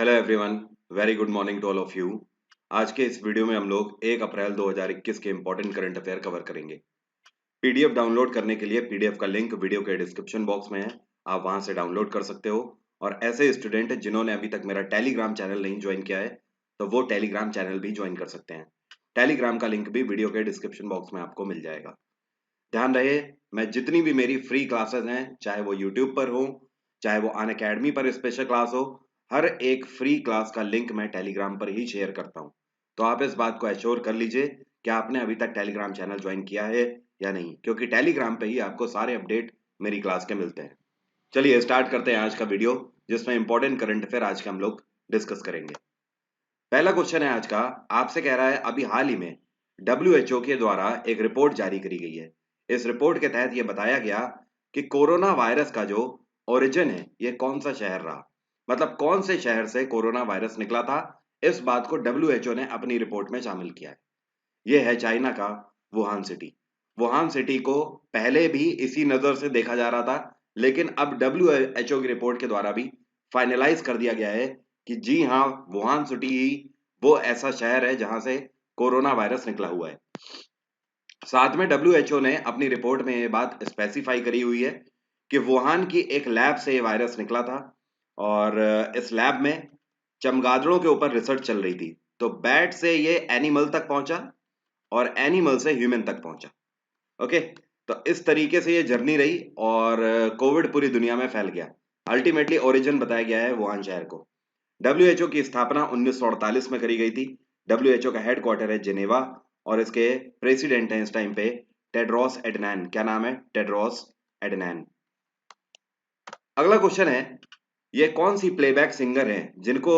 Hello everyone, very good morning to all of you. आज के इस वीडियो में हम लोग 1 अप्रैल 2021 के इंपॉर्टेंट करंट अफेयर कवर करेंगे। पीडीएफ डाउनलोड करने के लिए पीडीएफ का लिंक वीडियो के डिस्क्रिप्शन बॉक्स में है, आप वहां से डाउनलोड कर सकते हो। और ऐसे स्टूडेंट जिन्होंने अभी तक मेरा टेलीग्राम चैनल नहीं ज्वाइन किया है तो वो टेलीग्राम चैनल भी ज्वाइन कर सकते हैं। टेलीग्राम का लिंक भी वीडियो के डिस्क्रिप्शन बॉक्स में आपको मिल जाएगा। ध्यान रहे, मैं जितनी भी मेरी फ्री क्लासेस हैं, चाहे वो यूट्यूब पर हो, चाहे वो अन अकेडमी पर स्पेशल क्लास हो, हर एक फ्री क्लास का लिंक मैं टेलीग्राम पर ही शेयर करता हूं। तो आप इस बात को एश्योर कर लीजिए कि आपने अभी तक टेलीग्राम चैनल ज्वाइन किया है या नहीं, क्योंकि टेलीग्राम पे ही आपको सारे अपडेट मेरी क्लास के मिलते हैं। चलिए स्टार्ट करते हैं आज का वीडियो, जिसमें इंपॉर्टेंट करंट अफेयर आज के हम लोग डिस्कस करेंगे। पहला क्वेश्चन है आज का, आपसे कह रहा है अभी हाल ही में WHO के द्वारा एक रिपोर्ट जारी करी गई है। इस रिपोर्ट के तहत यह बताया गया कि कोरोना वायरस का जो ओरिजिन है ये कौन सा शहर रहा, मतलब कौन से शहर से कोरोना वायरस निकला था। इस बात को WHO ने अपनी रिपोर्ट में शामिल किया है। यह है चाइना का वुहान सिटी। वुहान सिटी को पहले भी इसी नजर से देखा जा रहा था, लेकिन अब WHO की रिपोर्ट के द्वारा भी फाइनलाइज कर दिया गया है कि जी हाँ, वुहान सिटी ही वो ऐसा शहर है जहां से कोरोना वायरस निकला हुआ है। साथ में WHO ने अपनी रिपोर्ट में ये बात स्पेसिफाई करी हुई है कि वुहान की एक लैब से ये वायरस निकला था और इस लैब में चमगादड़ों के ऊपर रिसर्च चल रही थी। तो बैट से ये एनिमल तक पहुंचा और एनिमल से ह्यूमन तक पहुंचा। ओके, तो इस तरीके से ये जर्नी रही और कोविड पूरी दुनिया में फैल गया। अल्टीमेटली ओरिजिन बताया गया है वुहान शहर को। WHO की स्थापना 1948 में करी गई थी। WHO का हेडक्वार्टर है जिनेवा और इसके प्रेसिडेंट हैं इस टाइम पे टेड्रोस एडनैन। क्या नाम है? टेड्रोस एडनैन। अगला क्वेश्चन है, ये कौन सी प्लेबैक सिंगर हैं जिनको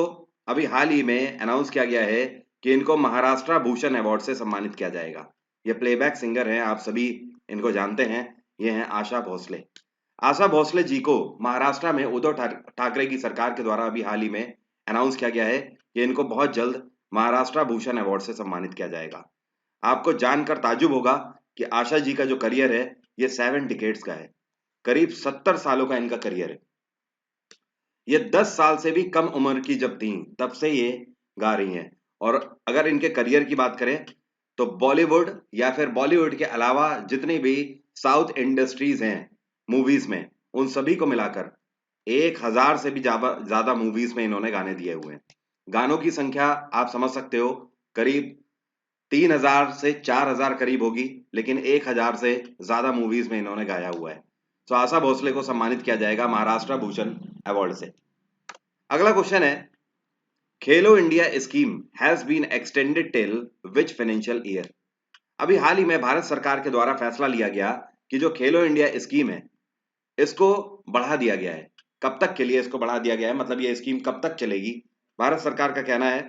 अभी हाल ही में अनाउंस किया गया है कि इनको महाराष्ट्र भूषण अवार्ड से सम्मानित किया जाएगा। ये प्लेबैक सिंगर हैं, आप सभी इनको जानते हैं, ये हैं आशा भोसले। आशा भोसले जी को महाराष्ट्र में उद्धव ठाकरे की सरकार के द्वारा अभी हाल ही में अनाउंस किया गया है कि इनको बहुत जल्द महाराष्ट्र भूषण अवार्ड से सम्मानित किया जाएगा। आपको जानकर ताजुब होगा कि आशा जी का जो करियर है ये 7 डिकेड्स का है, करीब 70 सालों का इनका करियर है। ये 10 साल से भी कम उम्र की जब थी तब से ये गा रही हैं। और अगर इनके करियर की बात करें तो बॉलीवुड या फिर बॉलीवुड के अलावा जितनी भी साउथ इंडस्ट्रीज हैं मूवीज में, उन सभी को मिलाकर 1000 से भी ज्यादा मूवीज में इन्होंने गाने दिए हुए हैं। गानों की संख्या आप समझ सकते हो, करीब 3000 से 4000 करीब होगी, लेकिन 1000 से ज्यादा मूवीज में इन्होंने गाया हुआ है। तो आशा भोसले को सम्मानित किया जाएगा महाराष्ट्र भूषण अवार्ड से। अगला क्वेश्चन है, Khelo India scheme has been extended till which financial year. अभी हाल ही में भारत सरकार के द्वारा फैसला लिया गया कि जो खेलो इंडिया स्कीम है इसको बढ़ा दिया गया है। कब तक के लिए इसको बढ़ा दिया गया है, मतलब ये स्कीम कब तक चलेगी? भारत सरकार का कहना है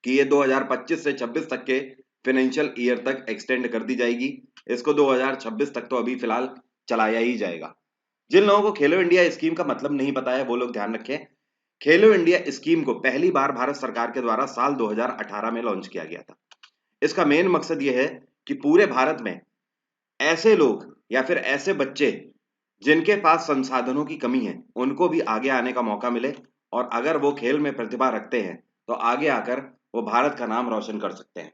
कि ये 2025 से 26 तक के फाइनेंशियल ईयर तक एक्सटेंड कर दी जाएगी। इसको 2026 तक तो अभी फिलहाल चलाया ही जाएगा। जिन लोगों को खेलो इंडिया स्कीम का मतलब नहीं पता है वो लोग ध्यान रखें, खेलो इंडिया स्कीम को पहली बार भारत सरकार के द्वारा साल 2018 में लॉन्च किया गया था। इसका मेन मकसद यह है कि पूरे भारत में ऐसे लोग या फिर ऐसे बच्चे जिनके पास संसाधनों की कमी है उनको भी आगे आने का मौका मिले, और अगर वो खेल में प्रतिभा रखते हैं तो आगे आकर वो भारत का नाम रोशन कर सकते हैं।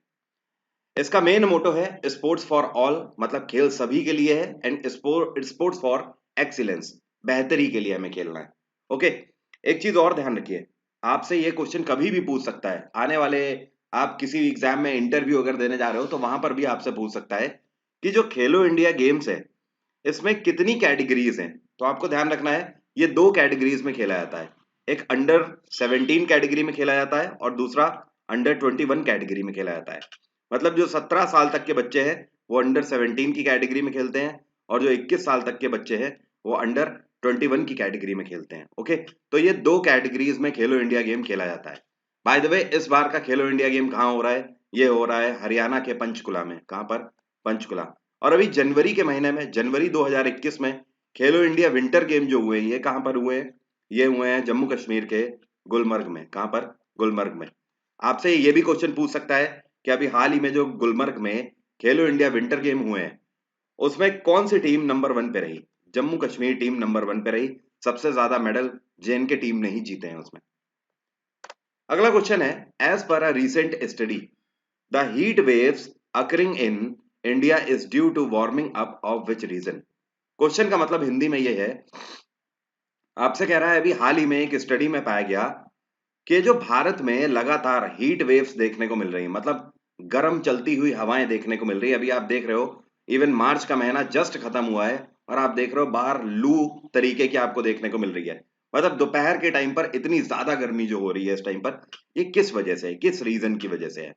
इसका मेन मोटो है स्पोर्ट्स फॉर ऑल, मतलब खेल सभी के लिए है, एंड स्पोर्ट्स फॉर एक्सीलेंस, बेहतरी के लिए हमें खेलना है। ओके, एक चीज और ध्यान रखिए, आपसे ये क्वेश्चन कभी भी पूछ सकता है आने वाले, आप किसी एग्जाम में इंटरव्यू अगर देने जा रहे हो तो वहां पर भी आपसे पूछ सकता है कि जो खेलो इंडिया गेम्स है इसमें कितनी कैटेगरीज हैं। तो आपको ध्यान रखना है ये 2 कैटेगरीज में खेला जाता है, एक अंडर 17 कैटेगरी में खेला जाता है और दूसरा अंडर 21 कैटेगरी में खेला जाता है। मतलब जो 17 साल तक के बच्चे हैं वो अंडर 17 की कैटेगरी में खेलते हैं और जो 21 साल तक के बच्चे हैं वो अंडर 21 की कैटेगरी में खेलते हैं। ओके, तो ये 2 कैटेगरीज में खेलो इंडिया गेम खेला जाता है। बाय द वे, इस बार का खेलो इंडिया गेम कहाँ हो रहा है? ये हो रहा है हरियाणा के पंचकुला में। कहाँ पर? पंचकुला। और अभी जनवरी के महीने में, जनवरी 2021 में खेलो इंडिया विंटर गेम जो हुए हैं ये कहाँ पर हुए हैं? ये हुए हैं जम्मू कश्मीर के गुलमर्ग में। कहाँ पर? गुलमर्ग में। आपसे ये भी क्वेश्चन पूछ सकता है कि अभी हाल ही में जो गुलमर्ग में खेलो इंडिया विंटर गेम हुए हैं उसमें कौन सी टीम नंबर 1 पे रही? जम्मू कश्मीर टीम नंबर 1 पे रही। सबसे ज्यादा मेडल जेएनके टीम ने ही जीते हैं उसमें। अगला क्वेश्चन है, as per a recent study the heat waves occurring in India is due to warming up of which region. Question का मतलब हिंदी में ये है, आपसे कह रहा है अभी हाल ही में एक स्टडी में पाया गया कि जो भारत में लगातार हीट वेव्स देखने को मिल रही है, मतलब गर्म चलती हुई हवाएं देखने को मिल रही है। अभी आप देख रहे हो इवन मार्च का महीना जस्ट खत्म हुआ है और आप देख रहे हो बाहर लू तरीके की आपको देखने को मिल रही है। मतलब दोपहर के टाइम पर इतनी ज्यादा गर्मी जो हो रही है इस टाइम पर, ये किस वजह से है, किस रीजन की वजह से है?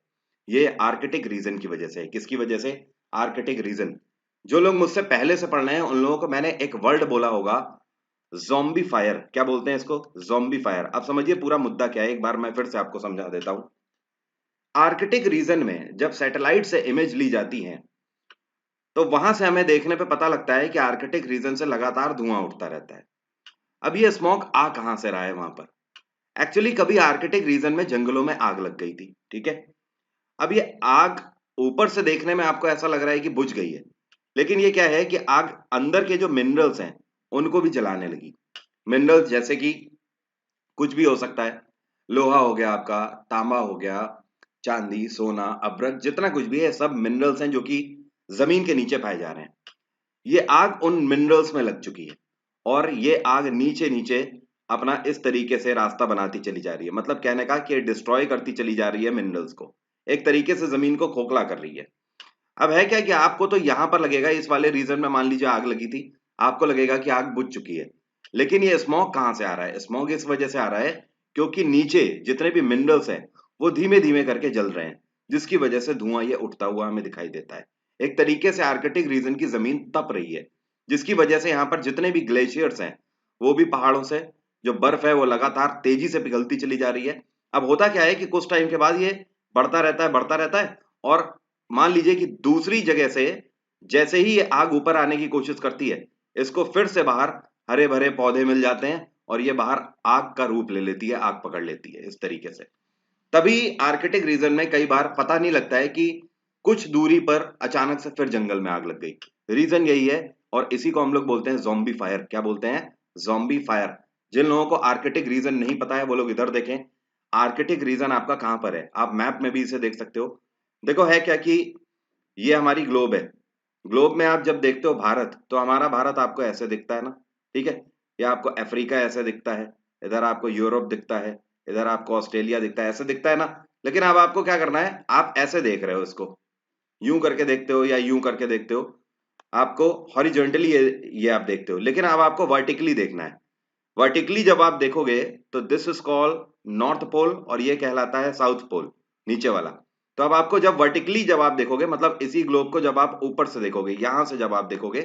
ये आर्कटिक रीजन की वजह से है। किसकी वजह से? Arctic region. जो लोग मुझसे पहले से पढ़ रहे हैं उन लोगों को मैंने एक वर्ड बोला होगा, ज़ॉम्बी फायर। क्या बोलते हैं इसको? Zombie fire. अब समझिए पूरा मुद्दा क्या है, एक बार मैं फिर से आपको समझा देता हूं। आर्कटिक रीजन में जब सैटेलाइट से इमेज ली जाती है तो वहां से हमें देखने पे पता लगता है कि आर्कटिक रीजन से लगातार धुआं उठता रहता है। अब ये स्मोक आ कहां से रहा है वहां पर? एक्चुअली कभी आर्कटिक रीजन में जंगलों में आग लग गई थी, ठीक है। अब ये आग ऊपर से देखने में आपको ऐसा लग रहा है कि बुझ गई है, लेकिन ये क्या है कि आग अंदर के जो मिनरल्स हैं उनको भी जलाने लगी। मिनरल्स जैसे कि कुछ भी हो सकता है, लोहा हो गया आपका, तांबा हो गया, चांदी, सोना, अभ्रक, जितना कुछ भी है सब मिनरल्स हैं जो कि जमीन के नीचे पाए जा रहे हैं। ये आग उन मिनरल्स में लग चुकी है और ये आग नीचे नीचे अपना इस तरीके से रास्ता बनाती चली जा रही है। मतलब कहने का कि डिस्ट्रॉय करती चली जा रही है मिनरल्स को, एक तरीके से जमीन को खोखला कर रही है। अब है क्या कि आपको तो यहां पर लगेगा, इस वाले रीजन में मान लीजिए आग लगी थी, आपको लगेगा कि आग बुझ चुकी है। लेकिन ये स्मोक कहां से आ रहा है? स्मोक इस वजह से आ रहा है क्योंकि नीचे जितने भी मिनरल्स हैं वो धीमे धीमे करके जल रहे हैं, जिसकी वजह से धुआं ये उठता हुआ हमें दिखाई देता है। एक तरीके से आर्कटिक रीजन की जमीन तप रही है, जिसकी वजह से यहाँ पर जितने भी ग्लेशियर्स हैं, वो भी पहाड़ों से जो बर्फ है वो लगातार तेजी से पिघलती चली जा रही है। अब होता क्या है कि कुछ टाइम के बाद ये बढ़ता रहता है, बढ़ता रहता है, और मान लीजिए कि दूसरी जगह से जैसे ही ये आग ऊपर आने की कोशिश करती है, इसको फिर से बाहर हरे भरे पौधे मिल जाते हैं और ये बाहर आग का रूप ले लेती है, आग पकड़ लेती है इस तरीके से। तभी आर्कटिक रीजन में कई बार पता नहीं लगता है कि कुछ दूरी पर अचानक से फिर जंगल में आग लग गई। रीजन यही है और इसी को हम लोग बोलते हैं ज़ॉम्बी फायर। क्या बोलते हैं? Zombie fire. जिन लोगों को आर्कटिक रीजन नहीं पता है वो लोग इधर देखें। आर्कटिक रीजन आपका कहां पर है? आप मैप में भी इसे देख सकते हो। देखो है क्या कि ये हमारी ग्लोब है। ग्लोब में आप जब देखते हो भारत, तो हमारा भारत आपको ऐसे दिखता है ना, ठीक है। या आपको अफ्रीका ऐसे दिखता है, इधर आपको यूरोप दिखता है, इधर आपको ऑस्ट्रेलिया दिखता है, ऐसे दिखता है ना। लेकिन अब आपको क्या करना है, आप ऐसे देख रहे हो इसको, यूं करके देखते हो या यूं करके देखते हो। आपको हॉरिजॉन्टली ये आप देखते हो, लेकिन अब आपको वर्टिकली देखना है। वर्टिकली जब आप देखोगे तो this is called north pole और ये कहलाता है साउथ पोल, नीचे वाला। तो अब आपको जब वर्टिकली जब आप देखोगे, मतलब इसी ग्लोब को जब आप ऊपर से देखोगे, यहां से जब आप देखोगे,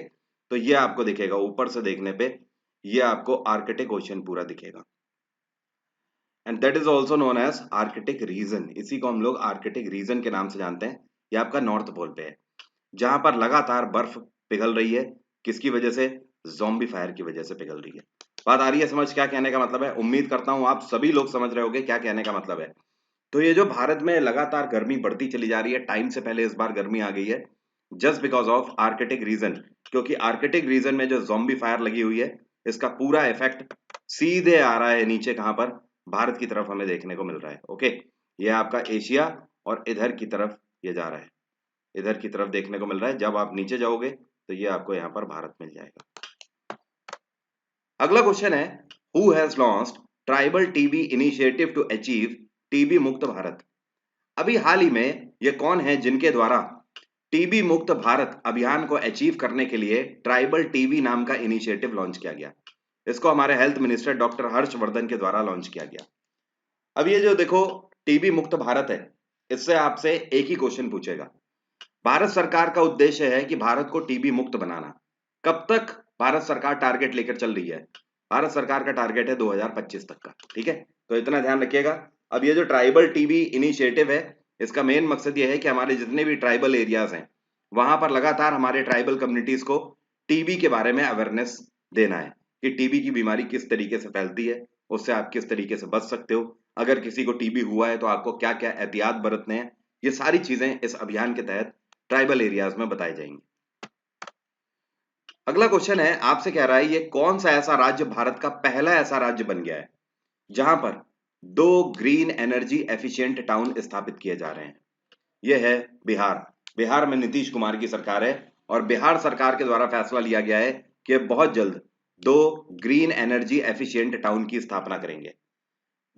तो ये आपको दिखेगा ऊपर से देखने पे, ये आपको आर्कटिक ओशन पूरा दिखेगा। And that is also known as Arctic region. इसी को हम लोग आर्कटिक रीजन के नाम से जानते हैं। ये आपका नॉर्थ पोल पे है, जहां पर लगातार बर्फ पिघल रही है। किसकी वजह से? ज़ॉम्बी फायर की वजह से पिघल रही है। बात आ रही है समझ क्या कहने का मतलब है? उम्मीद करता हूं आप सभी लोग समझ रहे होंगे क्या कहने का मतलब है। तो ये जो भारत में लगातार गर्मी बढ़ती चली जा रही है, टाइम से पहले इस बार गर्मी आ गई है, just because of Arctic region. क्योंकि आर्कटिक रीजन में जो ज़ॉम्बी फायर लगी हुई है, इसका पूरा इफेक्ट सीधे आ रहा है नीचे, कहां पर? भारत की तरफ हमें देखने को मिल रहा है। ओके, ये आपका एशिया और इधर की तरफ ये जा रहा है, इधर की तरफ देखने को मिल रहा है। जब आप नीचे जाओगे तो ये आपको यहाँ पर भारत मिल जाएगा। अगला क्वेश्चन है, who has launched tribal TB initiative to achieve TB मुक्त भारत। अभी हाल ही में ये कौन है जिनके द्वारा टीबी मुक्त भारत अभियान को अचीव करने के लिए ट्राइबल टीबी नाम का इनिशिएटिव लॉन्च किया गया? इसको हमारे हेल्थ मिनिस्टर डॉक्टर हर्षवर्धन के द्वारा लॉन्च किया गया। अब ये जो देखो टीबी मुक्त भारत है, इससे आपसे एक ही क्वेश्चन पूछेगा। भारत सरकार का उद्देश्य है कि भारत को टीबी मुक्त बनाना। कब तक भारत सरकार टारगेट लेकर चल रही है? भारत सरकार का टारगेट है 2025 तक का, ठीक है। तो इतना ध्यान रखिएगा। अब ये जो ट्राइबल टीबी इनिशिएटिव है, इसका मेन मकसद ये है कि हमारे जितने भी ट्राइबल एरियाज हैं वहां पर लगातार हमारे ट्राइबल कम्युनिटीज को टीबी के बारे में अवेयरनेस देना है कि टीबी की बीमारी किस तरीके से फैलती है, उससे आप किस तरीके से बच सकते हो, अगर किसी को टीबी हुआ है तो आपको क्या क्या एहतियात बरतने हैं। ये सारी चीजें इस अभियान के तहत ट्राइबल एरियाज में बताए जाएंगे। अगला क्वेश्चन है, आपसे कह रहा है ये कौन सा ऐसा राज्य भारत का पहला ऐसा राज्य बन गया है जहां पर 2 ग्रीन एनर्जी एफिशिएंट टाउन स्थापित किए जा रहे हैं। यह है बिहार। बिहार में नीतीश कुमार की सरकार है और बिहार सरकार के द्वारा फैसला लिया गया है कि बहुत जल्द 2 ग्रीन एनर्जी एफिशिएंट टाउन की स्थापना करेंगे।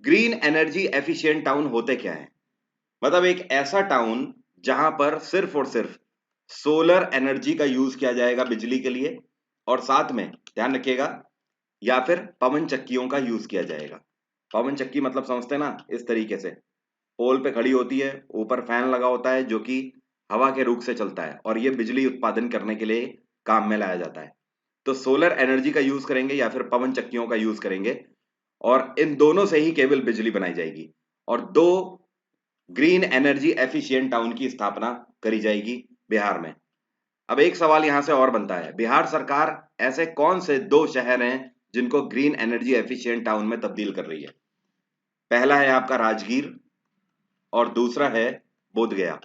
ग्रीन एनर्जी एफिशिएंट टाउन होते क्या है? मतलब एक ऐसा टाउन जहां पर सिर्फ और सिर्फ सोलर एनर्जी का यूज किया जाएगा बिजली के लिए, और साथ में ध्यान रखिएगा, या फिर पवन चक्कियों का यूज किया जाएगा। पवन चक्की मतलब समझते हैं ना, इस तरीके से पोल पे खड़ी होती है, ऊपर फैन लगा होता है जो कि हवा के रुख से चलता है और ये बिजली उत्पादन करने के लिए काम में लाया जाता है। तो सोलर एनर्जी का यूज करेंगे या फिर पवन चक्कियों का यूज करेंगे और इन दोनों से ही केवल बिजली बनाई जाएगी और 2 ग्रीन एनर्जी एफिशिएंट टाउन की स्थापना करी जाएगी बिहार में। अब एक सवाल यहां से और बनता है, बिहार सरकार ऐसे कौन से 2 शहर हैं जिनको ग्रीन एनर्जी एफिशिएंट टाउन में तब्दील कर रही है? पहला है आपका राजगीर और दूसरा है बोधगया।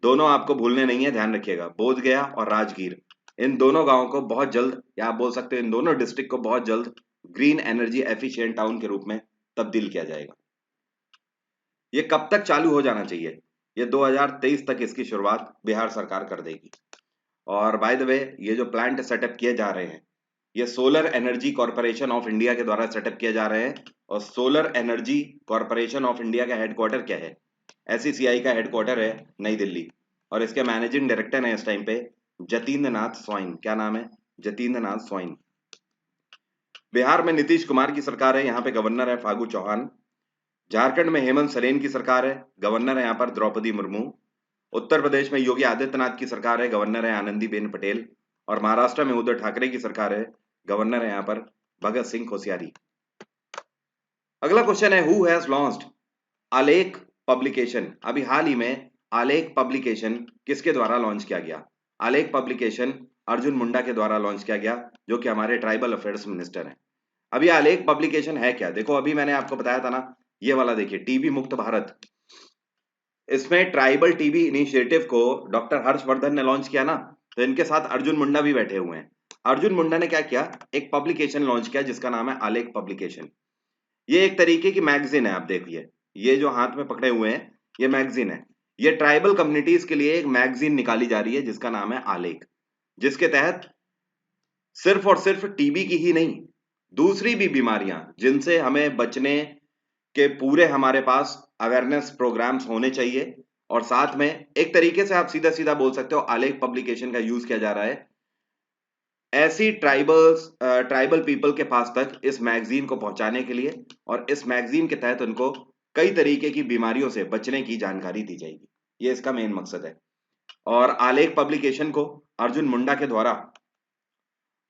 दोनों आपको भूलने नहीं है, ध्यान रखिएगा, बोधगया और राजगीर। इन दोनों गांवों को बहुत जल्द, या आप बोल सकते हो इन दोनों डिस्ट्रिक्ट को बहुत जल्द ग्रीन एनर्जी एफिशिएंट टाउन के रूप में तब्दील किया जाएगा। ये कब तक चालू हो जाना चाहिए? ये 2023 तक इसकी शुरुआत बिहार सरकार कर देगी। और बाय द वे, ये जो प्लांट सेटअप किए जा रहे हैं ये solar energy corporation of India के द्वारा सेटअप किए जा रहे हैं। और solar energy corporation of India का हेडक्वार्टर क्या है? एसईसीआई का हेडक्वार्टर है नई दिल्ली और इसके मैनेजिंग डायरेक्टर हैं इस टाइम पे जतींद्र नाथ स्वाइन। क्या नाम है? जतींद्र नाथ स्वाइन। बिहार में नीतीश कुमार की सरकार है, यहाँ पे गवर्नर है फागू चौहान। झारखंड में हेमंत सोरेन की सरकार है, गवर्नर है यहाँ पर द्रौपदी मुर्मू। उत्तर प्रदेश में योगी आदित्यनाथ की सरकार है, गवर्नर है आनंदीबेन पटेल। और महाराष्ट्र में उद्धव ठाकरे की सरकार है, गवर्नर है यहाँ पर भगत सिंह कोश्यारी। अगला क्वेश्चन है, हु हैज लॉन्च्ड आलेख पब्लिकेशन? अभी हाल ही में आलेख पब्लिकेशन किसके द्वारा लॉन्च किया गया? आलेख पब्लिकेशन अर्जुन मुंडा के द्वारा लॉन्च किया गया, जो कि हमारे ट्राइबल अफेयर्स मिनिस्टर हैं। अभी आलेख पब्लिकेशन है क्या? देखो अभी मैंने आपको बताया था ना, ये वाला देखिए, टीबी मुक्त भारत। इसमें ट्राइबल टीबी इनिशिएटिव को डॉक्टर हर्षवर्धन ने लॉन्च किया ना, तो इनके साथ अर्जुन मुंडा भी बैठे हुए हैं। अर्जुन मुंडा ने क्या किया? एक पब्लिकेशन लॉन्च किया जिसका नाम है आलेख पब्लिकेशन। ये एक तरीके की मैगजीन है। आप देखिए, ये जो हाथ में पकड़े हुए हैं ये मैगजीन है। ये ट्राइबल कम्युनिटीज के लिए एक मैगजीन निकाली जा रही है जिसका नाम है आलेख, जिसके तहत सिर्फ और सिर्फ टीबी की ही नहीं, दूसरी भी बीमारियां जिनसे हमें बचने के पूरे हमारे पास अवेयरनेस प्रोग्राम्स होने चाहिए। और साथ में एक तरीके से आप सीधा सीधा बोल सकते हो आलेख पब्लिकेशन का यूज किया जा रहा है ऐसी ट्राइबल पीपल के पास तक इस मैगजीन को पहुंचाने के लिए, और इस मैगजीन के तहत उनको कई तरीके की बीमारियों से बचने की जानकारी दी जाएगी। ये इसका मेन मकसद है। और आलेख पब्लिकेशन को अर्जुन मुंडा के द्वारा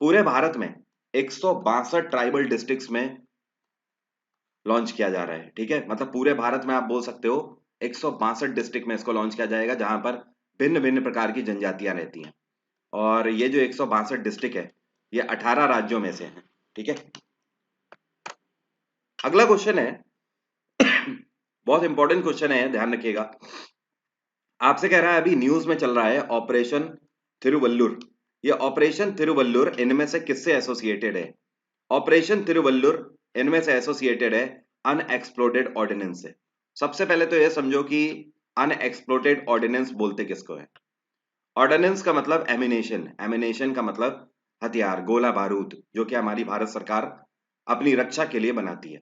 पूरे भारत में 162 ट्राइबल डिस्ट्रिक्ट्स में लॉन्च किया जा रहा है। ठीक है, मतलब पूरे भारत में आप बोल सकते हो 162 डिस्ट्रिक्ट में इसको लॉन्च किया जाएगा, जहां पर भिन्न भिन्न प्रकार की जनजातियां रहती हैं। और ये जो 162 डिस्ट्रिक्ट है ये 18 राज्यों में से है। ठीक है, अगला क्वेश्चन है बहुत इंपॉर्टेंट क्वेश्चन है, ध्यान रखिएगा। आपसे कह रहा है, अभी न्यूज में चल रहा है ऑपरेशन थिरुवल्लुर। ये ऑपरेशन थिरुवल्लुर इनमें से किससे एसोसिएटेड है? ऑपरेशन थिरुवल्लुर इनमें से एसोसिएटेड है अनएक्सप्लोडेड ऑर्डिनेंस से। सबसे पहले तो ये समझो कि अनएक्सप्लोडेड ऑर्डिनेंस बोलते किसको है? ऑर्डिनेंस का मतलब एमिनेशन, एमिनेशन का मतलब हथियार, गोला बारूद, जो कि हमारी भारत सरकार अपनी रक्षा के लिए बनाती है।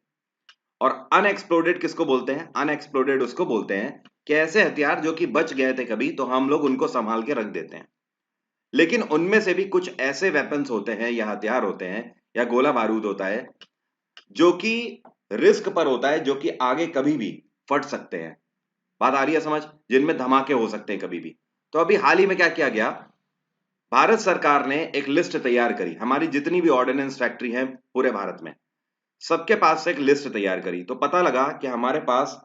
और अनएक्सप्लोडेड किसको बोलते हैं? अनएक्सप्लोडेड उसको बोलते हैं कि ऐसे हथियार जो कि बच गए थे कभी, तो हम लोग उनको संभाल के रख देते हैं, लेकिन उनमें से भी कुछ ऐसे वेपन्स होते हैं या हथियार होते हैं या गोला बारूद होता है जो कि रिस्क पर होता है, जो कि आगे कभी भी फट सकते हैं। बात आ रही है समझ? जिनमें धमाके हो सकते हैं कभी भी। तो अभी हाल ही में क्या किया गया, भारत सरकार ने एक लिस्ट तैयार करी, हमारी जितनी भी ऑर्डिनेंस फैक्ट्री है पूरे भारत में सबके पास से एक लिस्ट तैयार करी। तो पता लगा कि हमारे पास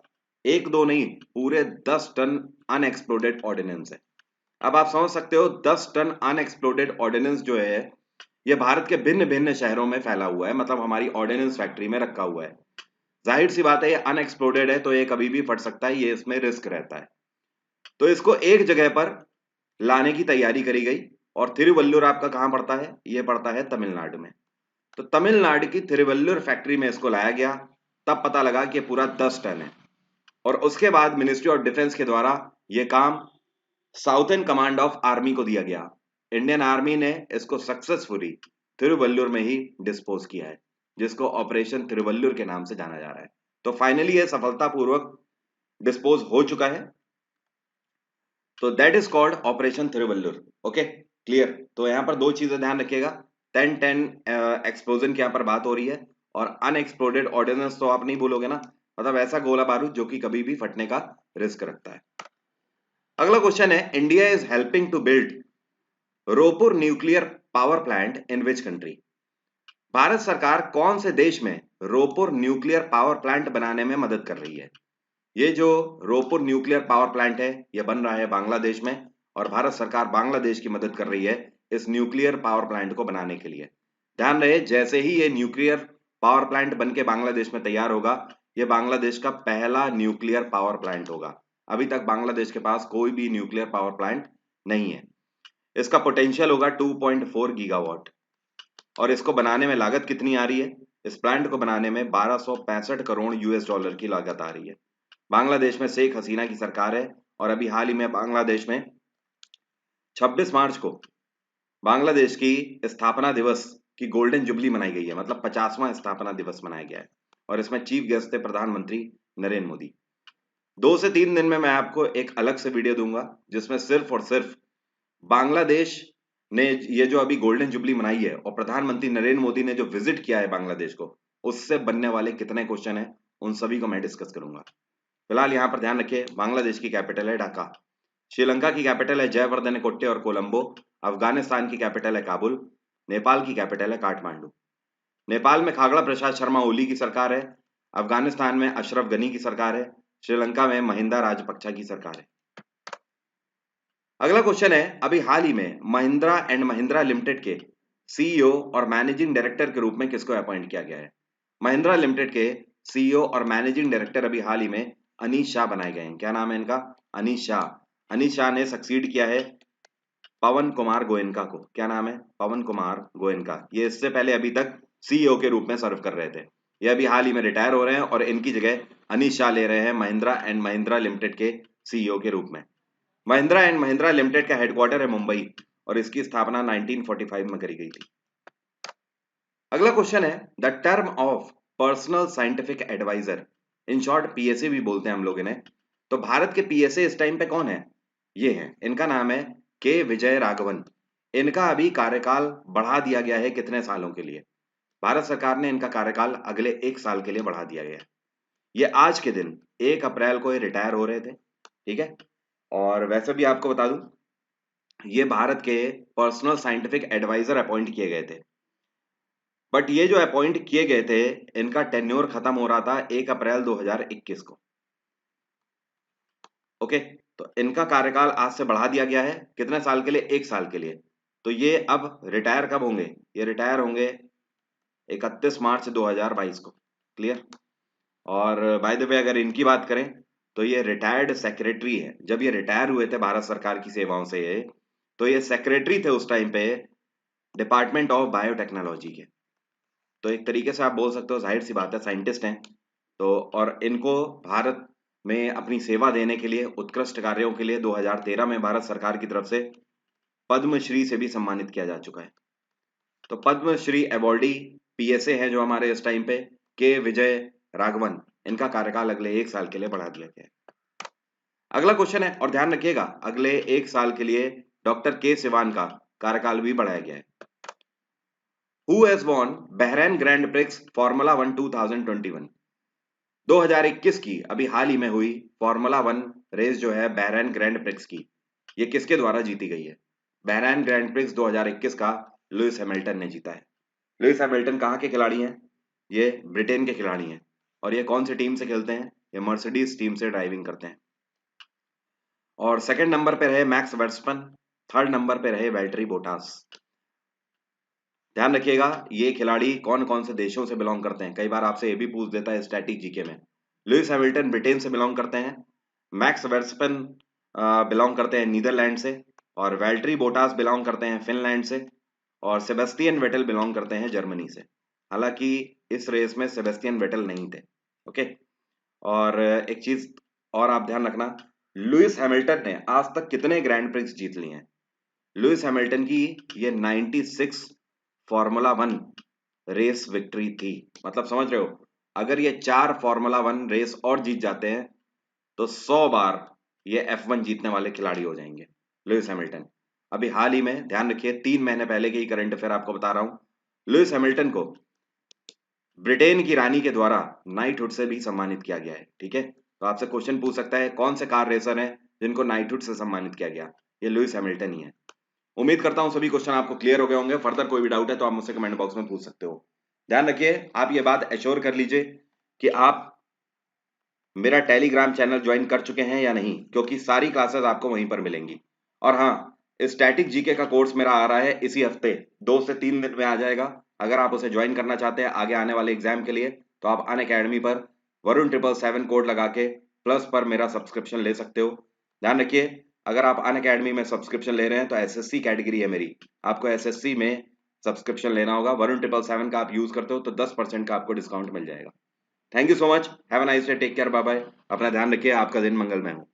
एक दो नहीं, पूरे 10 टन अनएक्सप्लोडेड ऑर्डिनेंस है। अब आप समझ सकते हो 10 टन अनएक्सप्लोडेड ऑर्डिनेंस जो है ये भारत के भिन्न भिन्न शहरों में फैला हुआ है, मतलब हमारी ऑर्डिनेंस फैक्ट्री में रखा हुआ है। जाहिर सी बात है ये अनएक्सप्लोडेड है तो ये कभी भी फट सकता है, ये इसमें रिस्क रहता है। तो इसको एक जगह पर लाने की तैयारी करी गई। और थिरुवल्लुर आपका कहां पड़ता है? ये पड़ता है तमिलनाडु में। तो तमिलनाडु की थिरुवल्लुर फैक्ट्री में इसको लाया गया, तब पता लगा कि पूरा 10 टन है। और उसके बाद मिनिस्ट्री ऑफ डिफेंस के द्वारा यह काम साउथर्न कमांड ऑफ आर्मी को दिया गया। इंडियन आर्मी ने इसको सक्सेसफुली तिरुवल्लुर में ही डिस्पोज किया है, जिसको ऑपरेशन तिरुवल्लुर के नाम से जाना जा रहा है। तो फाइनली यह सफलतापूर्वक डिस्पोज हो चुका है। तो that is called operation Tiruvallur. Okay, clear. तो यहां पर दो चीजें ध्यान रखिएगा, 10 एक्सप्लोजन की यहां पर बात हो रही है, और अनएक्सप्लोडेड ऑर्डिनेंस तो आप नहीं बोलोगे ना, मतलब ऐसा गोला बारूद जो कि कभी भी फटने का रिस्क रखता है। अगला क्वेश्चन है, India is helping to build Rooppur nuclear power plant in which country? Bharat सरकार कौन से देश में रोपुर न्यूक्लियर पावर प्लांट बनाने में मदद कर रही है? ये जो रोपुर न्यूक्लियर पावर प्लांट है, ये बन रहा है बांग्लादेश में, और भारत सरकार बांग्लादेश की मदद कर रही है इस न्यूक्लियर पावर प्लांट को बनाने के लिए। ध्यान रहे, जैसे ही ये न्यूक्लियर पावर प्लांट बनके बांग्लादेश में तैयार होगा, ये बांग्लादेश का पहला न्यूक्लियर पावर प्लांट होगा। अभी तक बांग्लादेश के पास कोई भी न्यूक्लियर पावर प्लांट नहीं है। इसका पोटेंशियल होगा 2.4 गीगावाट, और इसको बनाने में लागत कितनी आ रही है? इस प्लांट को बनाने में 1265 करोड़ यूएस डॉलर की लागत आ रही है। बांग्लादेश में शेख हसीना की सरकार है, और अभी हाल ही में बांग्लादेश में 26 मार्च को बांग्लादेश की स्थापना दिवस की गोल्डन जुबली मनाई गई है, मतलब 50वां स्थापना दिवस मनाया गया है, और इसमें चीफ गेस्ट थे प्रधानमंत्री नरेंद्र मोदी। 2 से 3 दिन में मैं आपको एक अलग से वीडियो दूंगा, जिसमें सिर्फ और सिर्फ बांग्लादेश ने ये जो अभी गोल्डन जुबली मनाई है, और प्रधानमंत्री नरेंद्र मोदी ने जो विजिट किया है बांग्लादेश को, उससे बनने वाले कितने क्वेश्चन हैं, उन सभी को मैं डिस्कस करूंगा। फिलहाल यहां पर ध्यान रखिए, बांग्लादेश की कैपिटल है ढाका, श्रीलंका की कैपिटल है जयवर्धन कोट्टे और कोलंबो, अफगानिस्तान की कैपिटल है काबुल, नेपाल की कैपिटल है काठमांडू। नेपाल में खागड़ा प्रसाद शर्मा ओली की सरकार है, अफगानिस्तान में अशरफ गनी की सरकार है, श्रीलंका में महिंदा राजपक्षा की सरकार है। अगला क्वेश्चन है, अभी हाल ही में महिंद्रा एंड महिंद्रा लिमिटेड के सीईओ और मैनेजिंग डायरेक्टर के रूप में किसको अपॉइंट किया गया है? महिंद्रा लिमिटेड के सीईओ और मैनेजिंग डायरेक्टर अभी हाल ही में अनीश शाह बनाए गए हैं। क्या नाम है इनका? अनीश शाह। अनीश शाह ने सक्सीड किया है पवन कुमार गोयनका को। क्या नाम है? पवन कुमार गोयनका। ये इससे पहले अभी तक सीईओ के रूप में सर्व कर रहे थे, ये अभी हाल ही में रिटायर हो रहे हैं, और इनकी जगह अनीश शाह ले रहे हैं महिंद्रा एंड महिंद्रा लिमिटेड के सीईओ के रूप में। महिंद्रा एंड महिंद्रा लिमिटेड का हेडक्वार्टर है मुंबई, और इसकी स्थापना 1945 में करी गई थी। अगला क्वेश्चन है, the term of personal scientific adviser, in short PSA भी बोलते हैं हम लोग इन्हें। तो भारत के पीएसए इस टाइम पे कौन है? ये है, इनका नाम है के विजय राघवन। इनका अभी कार्यकाल बढ़ा दिया गया है कितने सालों के लिए? भारत सरकार ने इनका कार्यकाल अगले 1 साल के लिए बढ़ा दिया गया है। ये आज के दिन 1 अप्रैल को ये रिटायर हो रहे थे, ठीक है। और वैसे भी आपको बता दूं, ये भारत के पर्सनल साइंटिफिक एडवाइजर अपॉइंट किए गए थे, बट ये जो अपॉइंट किए गए थे, इनका टेन्योर खत्म हो रहा था 1 अप्रैल 2021 को। ओके, तो इनका कार्यकाल आज से बढ़ा दिया गया है कितने साल के लिए? 1 साल के लिए। तो ये अब रिटायर कब होंगे? ये रिटायर होंगे 31 मार्च 2022 को। क्लियर। और बाय द वे अगर इनकी बात करें, तो ये रिटायर्ड सेक्रेटरी है। जब ये रिटायर हुए थे भारत सरकार की सेवाओं से, तो ये सेक्रेटरी थे उस टाइम पे डिपार्टमेंट ऑफ बायोटेक्नोलॉजी के। तो एक तरीके से आप बोल सकते हो, जाहिर सी बात है साइंटिस्ट हैं, तो और इनको भारत में अपनी सेवा देने के लिए, उत्कृष्ट कार्यों के लिए 2013 में भारत सरकार की तरफ से पद्मश्री से भी सम्मानित किया जा चुका है। तो पद्मश्री अवॉर्डी पीएसए हैं जो हमारे इस टाइम पे, के विजय राघवन, इनका कार्यकाल अगले 1 साल के लिए बढ़ा दिया गया है। अगला क्वेश्चन है, और ध्यान रखिएगा, अगले 1 साल के लिए डॉक्टर के सिवान का कार्यकाल भी बढ़ाया गया है। Who has won Bahrain grand prix formula 1 2021? 2021 की अभी हाल ही में हुई फॉर्मूला 1 रेस जो है बहरैन ग्रैंड प्रिक्स की, ये किसके द्वारा जीती गई है? बहरैन ग्रैंड प्रिक्स 2021 का लुइस हैमिल्टन ने जीता है। लुइस हैमिल्टन कहाँ के खिलाड़ी हैं? ये ब्रिटेन के खिलाड़ी हैं, और ये कौन सी टीम से खेलते हैं? ये मर्सिडीज टीम से ड्राइविंग करते हैं। और सेकंड नंबर पे रहे मैक्स वर्स्टन, थर्ड नंबर पे रहे वैल्टरी बोटास। ध्यान रखिएगा, ये खिलाड़ी कौन कौन से देशों से बिलोंग करते हैं, कई बार आपसे ये भी पूछ देता है स्टैटिक जीके में। लुइस हैमिल्टन ब्रिटेन से बिलोंग करते हैं, मैक्स वर्स्टन बिलोंग करते हैं नीदरलैंड से, और वैल्टरी बोटास बिलोंग करते हैं फिनलैंड से, और सेबेस्टियन वेटल बिलोंग करते हैं जर्मनी से। हालांकि इस रेस में सेबेस्टियन वेटल नहीं थे। ओके। और एक चीज और आप ध्यान रखना, लुइस हैमिल्टन ने आज तक कितने ग्रैंड प्रिक्स जीत लिए हैं? लुइस हैमिल्टन की ये 96 फॉर्मूला वन रेस विक्ट्री थी। मतलब समझ रहे हो, अगर ये 4 फॉर्मूला वन रेस और जीत जाते हैं तो 100 बार ये F1 जीतने वाले खिलाड़ी हो जाएंगे लुइस हैमिल्टन। अभी हाल ही में, ध्यान रखिए, 3 महीने पहले के ही करंट अफेयर आपको बता रहा हूं, लुइस हैमिल्टन को ब्रिटेन की रानी के द्वारा नाइटहुड से भी सम्मानित किया गया है। ठीक है, तो आपसे क्वेश्चन पूछ सकता है कौन से कार रेसर हैं जिनको नाइटहुड से सम्मानित किया गया? ये लुइस हैमिल्टन ही है। उम्मीद करता हूं सभी क्वेश्चन आपको क्लियर हो गए होंगे। फर्दर कोई भी डाउट है तो आप मुझसे कमेंट बॉक्स में पूछ सकते हो। ध्यान रखिए, आप ये बात एश्योर कर लीजिए कि आप मेरा टेलीग्राम चैनल ज्वाइन कर चुके हैं या नहीं, क्योंकि सारी क्लासेस आपको वहीं पर मिलेंगी। और हाँ, स्टैटिक जीके का कोर्स मेरा आ रहा है इसी हफ्ते, 2 से 3 दिन में आ जाएगा। अगर आप उसे ज्वाइन करना चाहते हैं आगे आने वाले एग्जाम के लिए, तो आप अनअकैडमी पर वरुण777 कोड लगा के प्लस पर मेरा सब्सक्रिप्शन ले सकते हो। ध्यान रखिए, अगर आप अनअकैडमी में सब्सक्रिप्शन ले रहे हैं तो एसएससी कैटेगरी है मेरी, आपको एसएससी में सब्सक्रिप्शन लेना होगा। वरुण777 का आप यूज करते हो तो 10% का आपको डिस्काउंट मिल जाएगा। Thank you so much, have a nice day, take care, bye bye. अपना ध्यान रखिए, आपका दिन मंगलमय हो।